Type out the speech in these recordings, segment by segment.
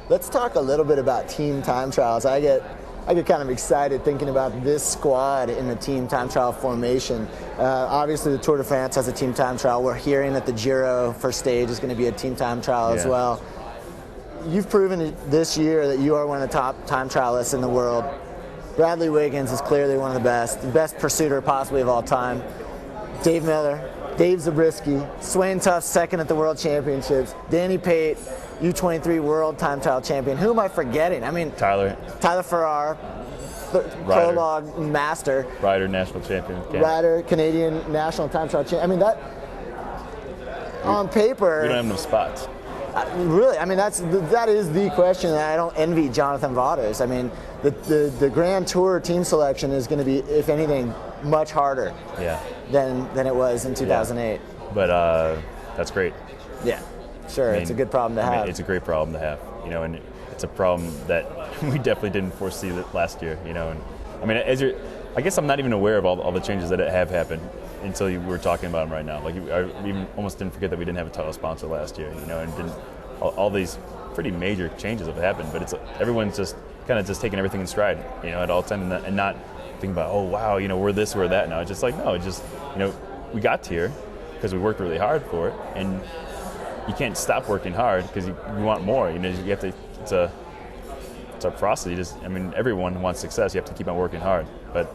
Let's talk a little bit about team time trials. I get kind of excited thinking about this squad in the team time trial formation. Obviously, the Tour de France has a team time trial. We're hearing that the Giro first stage is going to be a team time trial as well. You've proven this year that you are one of the top time trialists in the world. Bradley Wiggins is clearly one of the best pursuiter possibly of all time. Dave Miller, Dave Zabriskie, Swain Tuft second at the World Championships, Danny Pate, U23 World Time Trial Champion. Who am I forgetting? I mean, Tyler Farrar, prologue master. Rider National Champion. Rider, Canadian National Time Trial Champion. I mean, that on paper. We don't have enough spots. Really, I mean, that is the question, and I don't envy Jonathan Vaughters. I mean, the Grand Tour team selection is going to be, if anything, much harder than it was in 2008. Yeah. But that's great. Yeah, sure. I mean, it's a good problem to have. I mean, it's a great problem to have, and it's a problem that we definitely didn't foresee last year, And I mean, I guess I'm not even aware of all the changes that have happened until you were talking about them right now. Like, I even almost didn't forget that we didn't have a title sponsor last year, and all these pretty major changes have happened. But everyone's just kind of taking everything in stride, at all time, and not thinking about, oh wow, we're this, we're that now. It's just like, no, we got here because we worked really hard for it, and you can't stop working hard because you want more. You have to. It's a process. Everyone wants success. You have to keep on working hard. But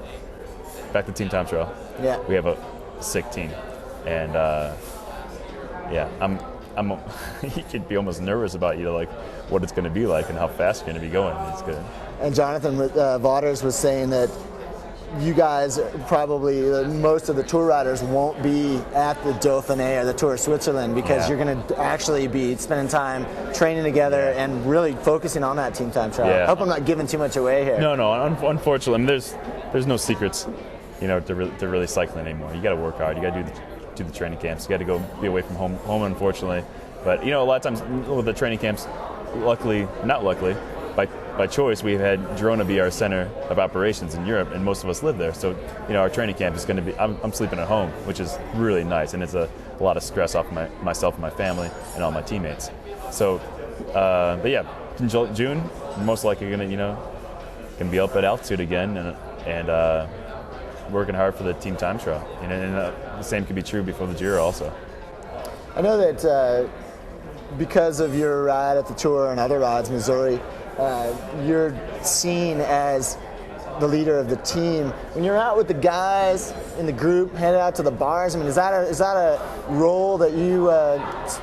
back to Team Time Trial. Yeah. We have a sick team, and you could be almost nervous about what it's going to be like and how fast you're going to be going. It's good. And Jonathan Vaughters was saying that you guys probably, most of the tour riders won't be at the Dauphiné or the Tour of Switzerland because you're going to actually be spending time training together and really focusing on that team time trial. Yeah. I hope I'm not giving too much away here. No. Unfortunately, there's no secrets, to really cycling anymore. You got to work hard. You got to do the training camps. You got to go be away from home, unfortunately. But a lot of times with the training camps, not luckily, by choice, we've had Girona be our center of operations in Europe, and most of us live there. So, our training camp is going to be, I'm sleeping at home, which is really nice, and it's a lot of stress off myself and my family and all my teammates. So, but yeah, in June, we're most likely going to be up at altitude again and working hard for the team time trial. And the same could be true before the Giro also. I know that because of your ride at the Tour and other rides, Missouri, you're seen as the leader of the team. When you're out with the guys in the group, headed out to the bars, is that a role that you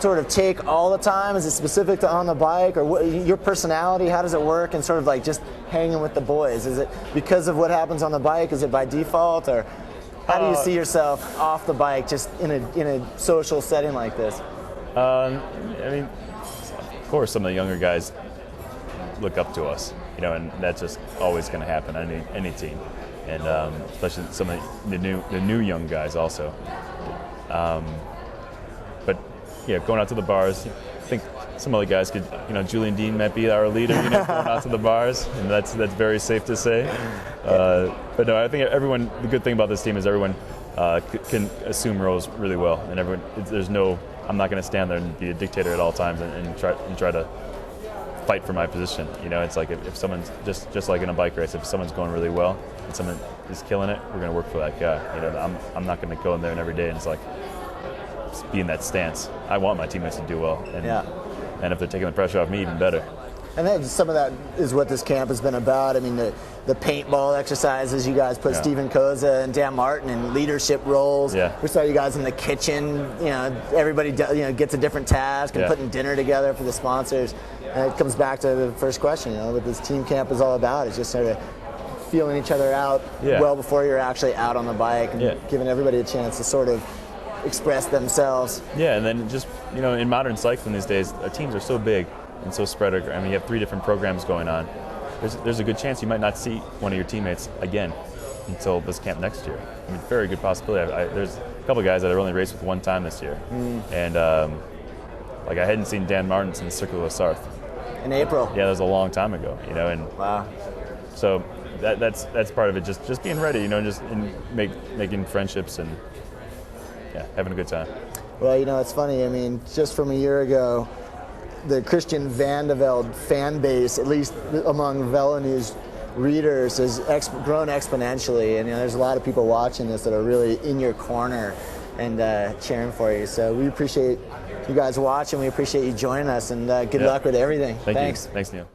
sort of take all the time? Is it specific to on the bike, or your personality? How does it work? And sort of just hanging with the boys. Is it because of what happens on the bike? Is it by default, or how do you see yourself off the bike, just in a social setting like this? Of course, some of the younger guys look up to us, and that's just always going to happen on any team, and especially some of the new young guys also. But going out to the bars, I think some other guys could, Julian Dean might be our leader, going out to the bars, and that's very safe to say. But no, I think the good thing about this team is everyone can assume roles really well, and I'm not going to stand there and be a dictator at all times and try to fight for my position. It's like if someone's just like in a bike race, if someone's going really well and someone is killing it, we're going to work for that guy. I'm not going to go in there and every day and just be in that stance. I want my teammates to do well, and if they're taking the pressure off me, even better. And then some of that is what this camp has been about. The paintball exercises, you guys put Stephen Koza and Dan Martin in leadership roles. Yeah. We saw you guys in the kitchen. Everybody gets a different task and putting dinner together for the sponsors. And it comes back to the first question, what this team camp is all about. It's just sort of feeling each other out well before you're actually out on the bike and giving everybody a chance to sort of express themselves. Yeah, and then just, in modern cycling these days, our teams are so big and so spread. You have 3 different programs going on. There's a good chance you might not see one of your teammates again until this camp next year. Very good possibility. There's a couple of guys that I only raced with one time this year. And I hadn't seen Dan Martin since Circuit of Sarthe. In April. Yeah, that was a long time ago, and wow. So that's part of it, just being ready, just making friendships and having a good time. Well, it's funny, just from a year ago, the Christian Vande Velde fan base, at least among Velo News readers, has grown exponentially, and there's a lot of people watching this that are really in your corner and cheering for you. So we appreciate you guys watching. We appreciate you joining us, and good luck with everything. Thanks. Thanks, Neil.